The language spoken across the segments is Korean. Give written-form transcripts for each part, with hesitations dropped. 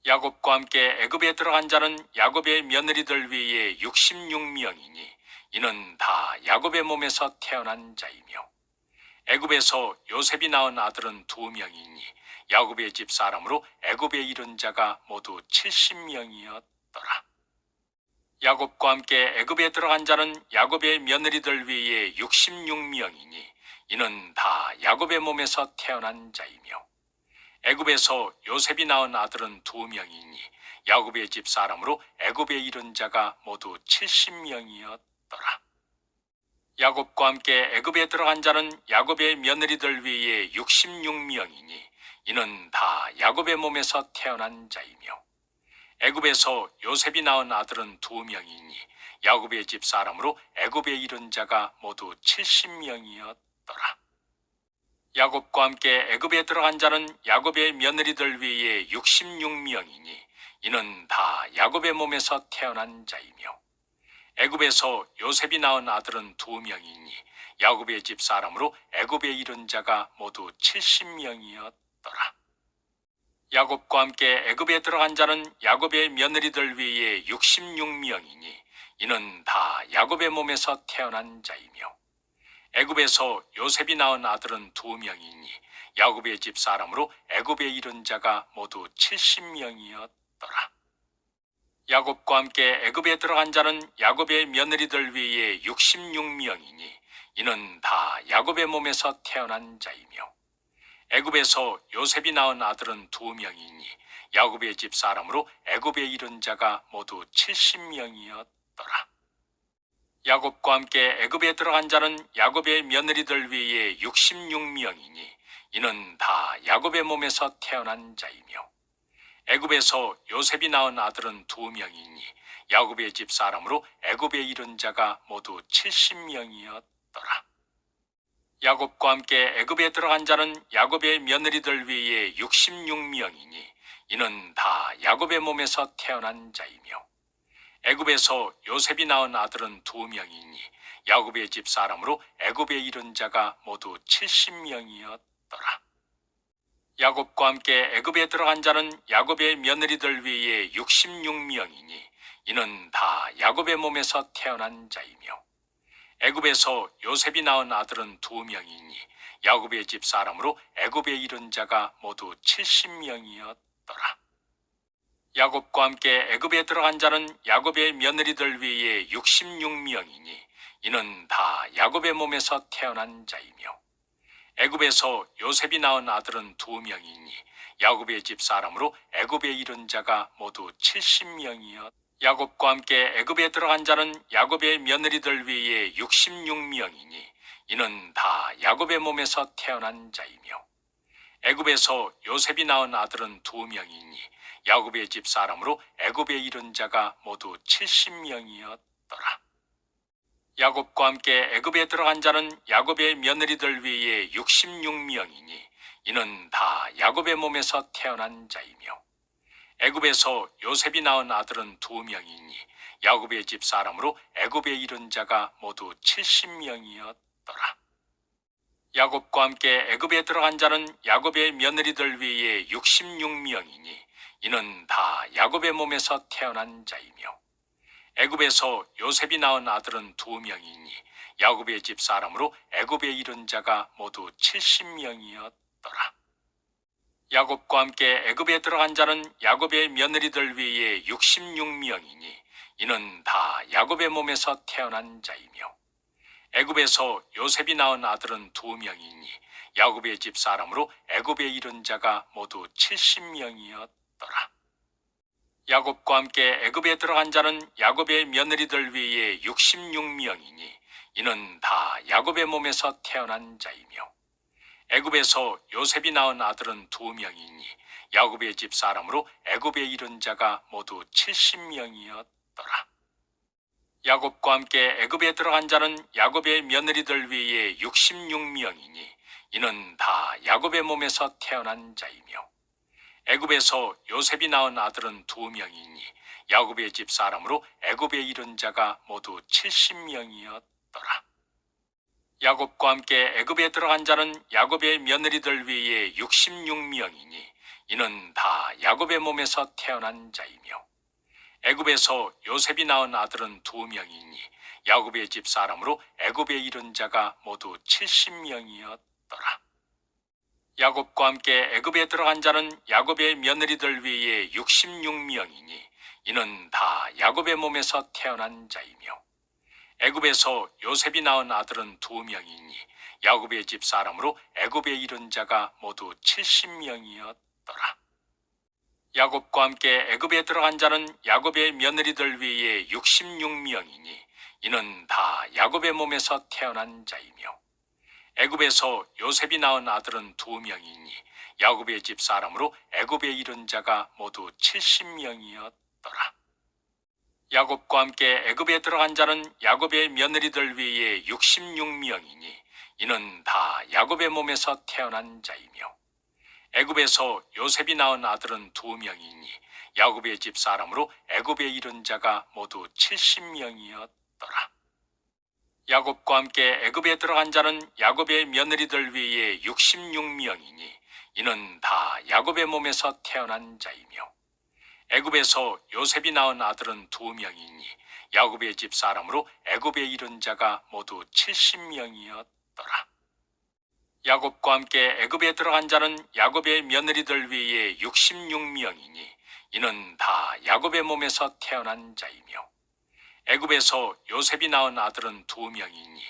야곱과 함께 애굽에 들어간 자는 야곱의 며느리들 외에 66명이니 이는 다 야곱의 몸에서 태어난 자이며 애굽에서 요셉이 낳은 아들은 2명이니 야곱의 집 사람으로 애굽에 이른 자가 모두 70명이었더라. 야곱과 함께 애굽에 들어간 자는 야곱의 며느리들 외에 66명이니 이는 다 야곱의 몸에서 태어난 자이며 애굽에서 요셉이 낳은 아들은 2명이니 야곱의 집 사람으로 애굽에 이른 자가 모두 70명이었더라. 야곱과 함께 애굽에 들어간 자는 야곱의 며느리들 외에 66명이니 이는 다 야곱의 몸에서 태어난 자이며 애굽에서 요셉이 낳은 아들은 2명이니 야곱의 집 사람으로 애굽에 이른 자가 모두 70명이었더라. 야곱과 함께 애굽에 들어간 자는 야곱의 며느리들 외에 66명이니 이는 다 야곱의 몸에서 태어난 자이며 애굽에서 요셉이 낳은 아들은 2명이니 야곱의 집 사람으로 애굽에 이른 자가 모두 70명이었더라. 야곱과 함께 애굽에 들어간 자는 야곱의 며느리들 외에 66명이니 이는 다 야곱의 몸에서 태어난 자이며 애굽에서 요셉이 낳은 아들은 2명이니 야곱의 집 사람으로 애굽에 이른 자가 모두 70명이었더라. 야곱과 함께 애굽에 들어간 자는 야곱의 며느리들 외에 66명이니 이는 다 야곱의 몸에서 태어난 자이며 애굽에서 요셉이 낳은 아들은 2명이니 야곱의 집 사람으로 애굽에 이른 자가 모두 70명이었더라. 야곱과 함께 애굽에 들어간 자는 야곱의 며느리들 외에 66명이니 이는 다 야곱의 몸에서 태어난 자이며 애굽에서 요셉이 낳은 아들은 2명이니 야곱의 집 사람으로 애굽에 이른 자가 모두 70명이었더라. 야곱과 함께 애굽에 들어간 자는 야곱의 며느리들 외에 66명이니 이는 다 야곱의 몸에서 태어난 자이며 애굽에서 요셉이 낳은 아들은 2명이니 야곱의 집 사람으로 애굽에 이른 자가 모두 70명이었더라. 야곱과 함께 애굽에 들어간 자는 야곱의 며느리들 외에 66명이니 이는 다 야곱의 몸에서 태어난 자이며 애굽에서 요셉이 낳은 아들은 2명이니 야곱의 집 사람으로 애굽에 이른 자가 모두 70명이었더라. 야곱과 함께 애굽에 들어간 자는 야곱의 며느리들 외에 66명이니 이는 다 야곱의 몸에서 태어난 자이며 애굽에서 요셉이 낳은 아들은 2명이니 야곱의 집 사람으로 애굽에 이른 자가 모두 70명이었더라. 야곱과 함께 애굽에 들어간 자는 야곱의 며느리들 외에 66명이니 이는 다 야곱의 몸에서 태어난 자이며 애굽에서 요셉이 낳은 아들은 2명이니 야곱의 집 사람으로 애굽에 이른 자가 모두 70명이었더라. 야곱과 함께 애굽에 들어간 자는 야곱의 며느리들 외에 66명이니 이는 다 야곱의 몸에서 태어난 자이며 애굽에서 요셉이 낳은 아들은 2명이니 야곱의 집 사람으로 애굽에 이른 자가 모두 70명이었더라. 야곱과 함께 애굽에 들어간 자는 야곱의 며느리들 외에 66명이니 이는 다 야곱의 몸에서 태어난 자이며 애굽에서 요셉이 낳은 아들은 2명이니 야곱의 집 사람으로 애굽에 이른 자가 모두 70명이었더라. 야곱과 함께 애굽에 들어간 자는 야곱의 며느리들 외에 66명이니 이는 다 야곱의 몸에서 태어난 자이며 애굽에서 요셉이 낳은 아들은 2명이니 야곱의 집 사람으로 애굽에 이른 자가 모두 70명이었더라. 야곱과 함께 애굽에 들어간 자는 야곱의 며느리들 외에 66명이니 이는 다 야곱의 몸에서 태어난 자이며 애굽에서 요셉이 낳은 아들은 2명이니 야곱의 집 사람으로 애굽에 이른 자가 모두 70명이었더라. 야곱과 함께 애굽에 들어간 자는 야곱의 며느리들 외에 66명이니 이는 다 야곱의 몸에서 태어난 자이며 애굽에서 요셉이 낳은 아들은 2명이니 야곱의 집 사람으로 애굽에 이른 자가 모두 70명이었더라. 야곱과 함께 애굽에 들어간 자는 야곱의 며느리들 외에 66명이니 이는 다 야곱의 몸에서 태어난 자이며 애굽에서 요셉이 낳은 아들은 2명이니 야곱의 집 사람으로 애굽에 이른 자가 모두 70명이었더라. 야곱과 함께 애굽에 들어간 자는 야곱의 며느리들 외에 66명이니 이는 다 야곱의 몸에서 태어난 자이며 애굽에서 요셉이 낳은 아들은 2명이니 야곱의 집 사람으로 애굽에 이른 자가 모두 70명이었더라. 야곱과 함께 애굽에 들어간 자는 야곱의 며느리들 외에 66명이니 이는 다 야곱의 몸에서 태어난 자이며 애굽에서 요셉이 낳은 아들은 2명이니 야곱의 집 사람으로 애굽에 이른 자가 모두 70명이었더라. 야곱과 함께 애굽에 들어간 자는 야곱의 며느리들 외에 66명이니 이는 다 야곱의 몸에서 태어난 자이며 애굽에서 요셉이 낳은 아들은 2명이니 야곱의 집 사람으로 애굽에 이른 자가 모두 70명이었더라. 야곱과 함께 애굽에 들어간 자는 야곱의 며느리들 외에 66명이니 이는 다 야곱의 몸에서 태어난 자이며 애굽에서 요셉이 낳은 아들은 2명이니 야곱의 집 사람으로 애굽에 이른 자가 모두 70명이었더라. 야곱과 함께 애굽에 들어간 자는 야곱의 며느리들 외에 66명이니 이는 다 야곱의 몸에서 태어난 자이며 애굽에서 요셉이 낳은 아들은 2명이니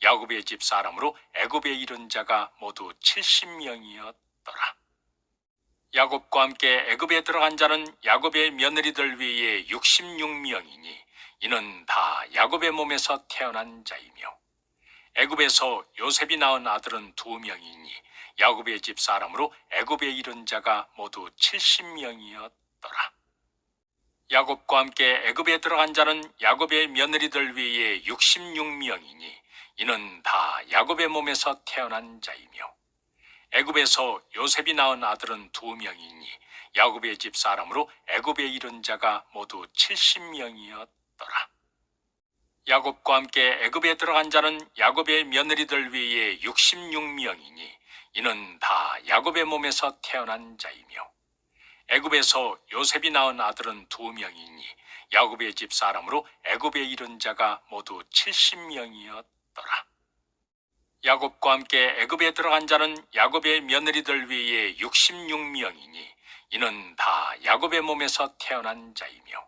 야곱의 집 사람으로 애굽에 이른 자가 모두 70명이었더라. 야곱과 함께 애굽에 들어간 자는 야곱의 며느리들 외에 66명이니 이는 다 야곱의 몸에서 태어난 자이며 애굽에서 요셉이 낳은 아들은 2명이니 야곱의 집 사람으로 애굽에 이른 자가 모두 70명이었더라. 야곱과 함께 애굽에 들어간 자는 야곱의 며느리들 외에 66명이니 이는 다 야곱의 몸에서 태어난 자이며 애굽에서 요셉이 낳은 아들은 2명이니 야곱의 집 사람으로 애굽에 이른 자가 모두 70명이었더라. 야곱과 함께 애굽에 들어간 자는 야곱의 며느리들 외에 66명이니 이는 다 야곱의 몸에서 태어난 자이며 애굽에서 요셉이 낳은 아들은 2명이니 야곱의 집 사람으로 애굽에 이른 자가 모두 70명이었더라. 야곱과 함께 애굽에 들어간 자는 야곱의 며느리들 외에 66명이니 이는 다 야곱의 몸에서 태어난 자이며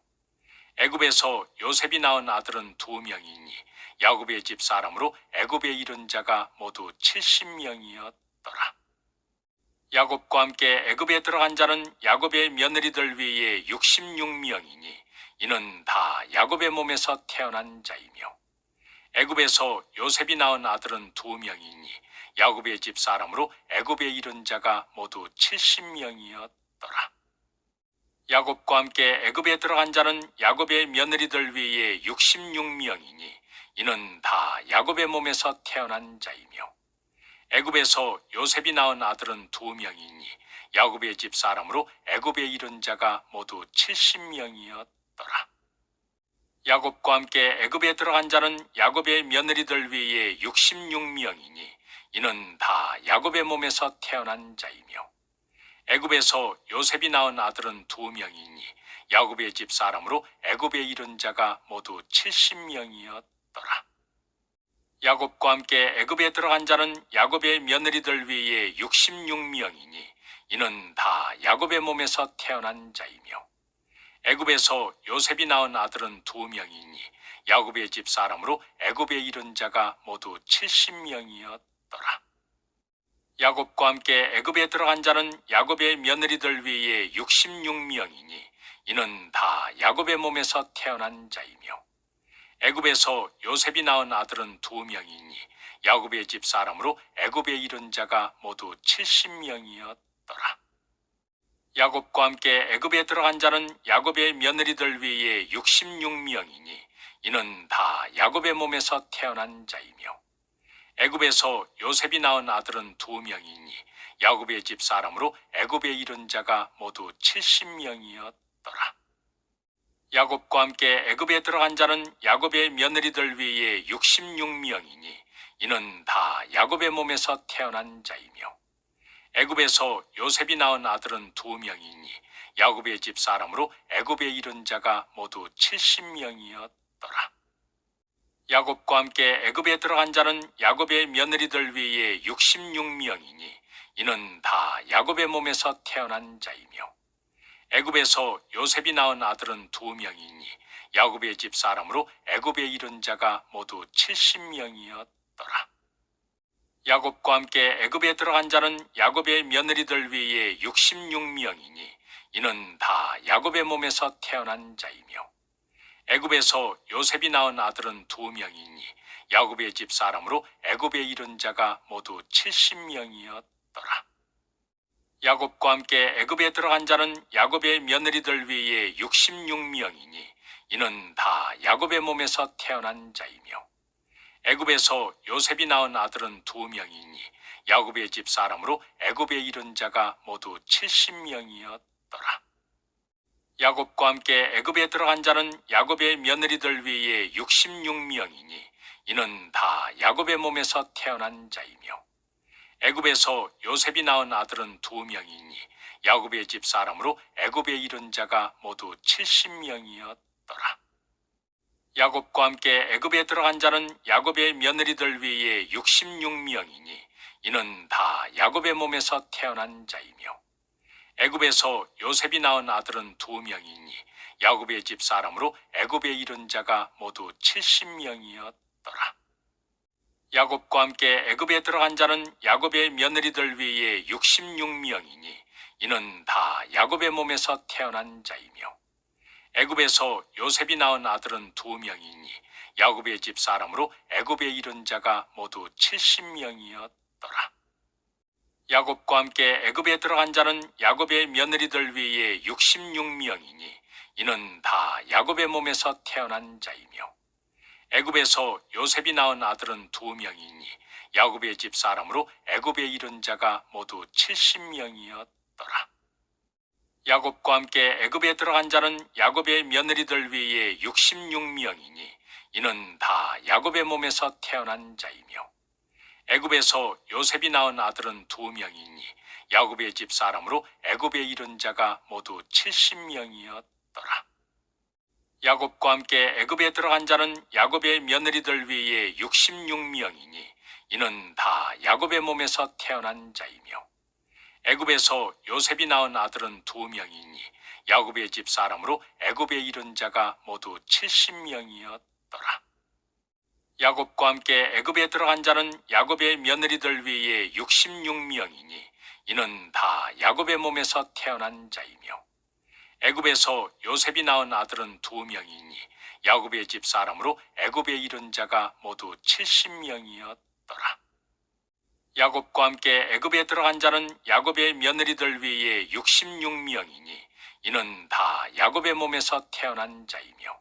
애굽에서 요셉이 낳은 아들은 2명이니 야곱의 집 사람으로 애굽에 이른 자가 모두 70명이었더라. 야곱과 함께 애굽에 들어간 자는 야곱의 며느리들 외에 66명이니 이는 다 야곱의 몸에서 태어난 자이며 애굽에서 요셉이 낳은 아들은 2명이니 야곱의 집 사람으로 애굽에 이른 자가 모두 70명이었더라. 야곱과 함께 애굽에 들어간 자는 야곱의 며느리들 외에 66명이니 이는 다 야곱의 몸에서 태어난 자이며 애굽에서 요셉이 낳은 아들은 2명이니 야곱의 집 사람으로 애굽에 이른 자가 모두 70명이었더라. 야곱과 함께 애굽에 들어간 자는 야곱의 며느리들 외에 66명이니 이는 다 야곱의 몸에서 태어난 자이며 애굽에서 요셉이 낳은 아들은 2명이니 야곱의 집 사람으로 애굽에 이른 자가 모두 70명이었더라. 야곱과 함께 애굽에 들어간 자는 야곱의 며느리들 외에 66명이니 이는 다 야곱의 몸에서 태어난 자이며 애굽에서 요셉이 낳은 아들은 2명이니 야곱의 집 사람으로 애굽에 이른 자가 모두 70명이었더라. 야곱과 함께 애굽에 들어간 자는 야곱의 며느리들 외에 66명이니 이는 다 야곱의 몸에서 태어난 자이며 애굽에서 요셉이 낳은 아들은 2명이니 야곱의 집 사람으로 애굽에 이른 자가 모두 70명이었더라. 야곱과 함께 애굽에 들어간 자는 야곱의 며느리들 외에 66명이니 이는 다 야곱의 몸에서 태어난 자이며 애굽에서 요셉이 낳은 아들은 2명이니 야곱의 집 사람으로 애굽에 이른 자가 모두 70명이었더라. 야곱과 함께 애굽에 들어간 자는 야곱의 며느리들 외에 66명이니 이는 다 야곱의 몸에서 태어난 자이며 애굽에서 요셉이 낳은 아들은 2명이니 야곱의 집 사람으로 애굽에 이른 자가 모두 70명이었더라. 야곱과 함께 애굽에 들어간 자는 야곱의 며느리들 외에 66명이니 이는 다 야곱의 몸에서 태어난 자이며 애굽에서 요셉이 낳은 아들은 2명이니 야곱의 집 사람으로 애굽에 이른 자가 모두 70명이었더라. 야곱과 함께 애굽에 들어간 자는 야곱의 며느리들 외에 66명이니 이는 다 야곱의 몸에서 태어난 자이며 애굽에서 요셉이 낳은 아들은 2명이니 야곱의 집 사람으로 애굽에 이른 자가 모두 70명이었더라. 야곱과 함께 애굽에 들어간 자는 야곱의 며느리들 외에 66명이니 이는 다 야곱의 몸에서 태어난 자이며 애굽에서 요셉이 낳은 아들은 2명이니 야곱의 집 사람으로 애굽에 이른 자가 모두 70명이었더라. 야곱과 함께 애굽에 들어간 자는 야곱의 며느리들 외에 66명이니 이는 다 야곱의 몸에서 태어난 자이며 애굽에서 요셉이 낳은 아들은 2명이니 야곱의 집 사람으로 애굽에 이른 자가 모두 70명이었더라. 야곱과 함께 애굽에 들어간 자는 야곱의 며느리들 외에 66명이니 이는 다 야곱의 몸에서 태어난 자이며 애굽에서 요셉이 낳은 아들은 2명이니 야곱의 집 사람으로 애굽에 이른 자가 모두 70명이었더라. 야곱과 함께 애굽에 들어간 자는 야곱의 며느리들 외에 66명이니 이는 다 야곱의 몸에서 태어난 자이며 애굽에서 요셉이 낳은 아들은 2명이니 야곱의 집 사람으로 애굽에 이른 자가 모두 70명이었더라. 야곱과 함께 애굽에 들어간 자는 야곱의 며느리들 외에 66명이니 이는 다 야곱의 몸에서 태어난 자이며 애굽에서 요셉이 낳은 아들은 2명이니 야곱의 집 사람으로 애굽에 이른 자가 모두 70명이었더라. 야곱과 함께 애굽에 들어간 자는 야곱의 며느리들 외에 66명이니 이는 다 야곱의 몸에서 태어난 자이며 애굽에서 요셉이 낳은 아들은 2명이니 야곱의 집 사람으로 애굽에 이른 자가 모두 70명이었더라. 야곱과 함께 애굽에 들어간 자는 야곱의 며느리들 외에 66명이니 이는 다 야곱의 몸에서 태어난 자이며 애굽에서 요셉이 낳은 아들은 2명이니 야곱의 집 사람으로 애굽에 이른 자가 모두 70명이었더라. 야곱과 함께 애굽에 들어간 자는 야곱의 며느리들 외에 66명이니 이는 다 야곱의 몸에서 태어난 자이며 애굽에서 요셉이 낳은 아들은 2명이니 야곱의 집 사람으로 애굽에 이른 자가 모두 70명이었더라. 야곱과 함께 애굽에 들어간 자는 야곱의 며느리들 외에 66명이니 이는 다 야곱의 몸에서 태어난 자이며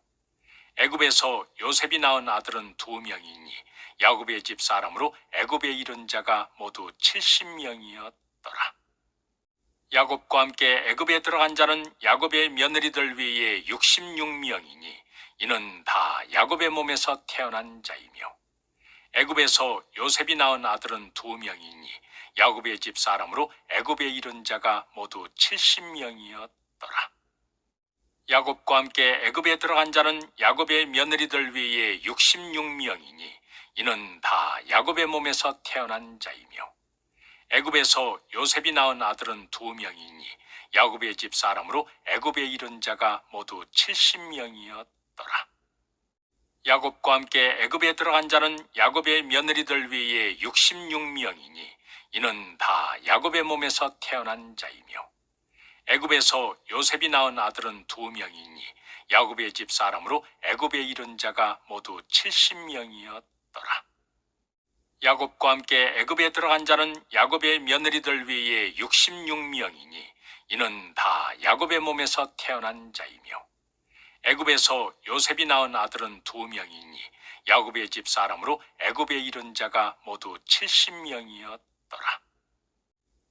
애굽에서 요셉이 낳은 아들은 2명이니 야곱의 집 사람으로 애굽에 이른 자가 모두 70명이었더라. 야곱과 함께 애굽에 들어간 자는 야곱의 며느리들 외에 66명이니 이는 다 야곱의 몸에서 태어난 자이며 애굽에서 요셉이 낳은 아들은 2명이니 야곱의 집 사람으로 애굽에 이른 자가 모두 70명이었더라. 야곱과 함께 애굽에 들어간 자는 야곱의 며느리들 외에 66명이니 이는 다 야곱의 몸에서 태어난 자이며 애굽에서 요셉이 낳은 아들은 2명이니 야곱의 집 사람으로 애굽에 이른 자가 모두 70명이었더라. 야곱과 함께 애굽에 들어간 자는 야곱의 며느리들 외에 66명이니 이는 다 야곱의 몸에서 태어난 자이며 애굽에서 요셉이 낳은 아들은 2명이니 야곱의 집 사람으로 애굽에 이른 자가 모두 70명이었더라. 야곱과 함께 애굽에 들어간 자는 야곱의 며느리들 외에 66명이니 이는 다 야곱의 몸에서 태어난 자이며 애굽에서 요셉이 낳은 아들은 2명이니 야곱의 집 사람으로 애굽에 이른 자가 모두 70명이었더라.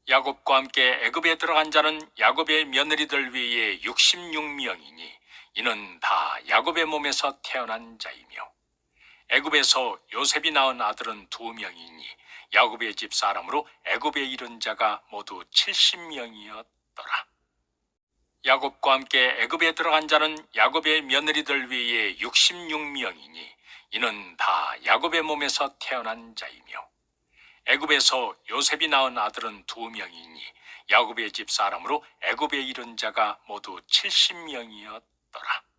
야곱과 함께 애굽에 들어간 자는 야곱의 며느리들 외에 66명이니 이는 다 야곱의 몸에서 태어난 자이며 애굽에서 요셉이 낳은 아들은 2명이니 야곱의 집 사람으로 애굽에 이른 자가 모두 70명이었더라. 야곱과 함께 애굽에 들어간 자는 야곱의 며느리들 외에 66명이니 이는 다 야곱의 몸에서 태어난 자이며 애굽에서 요셉이 낳은 아들은 2명이니 야곱의 집 사람으로 애굽에 이른 자가 모두 70명이었더라.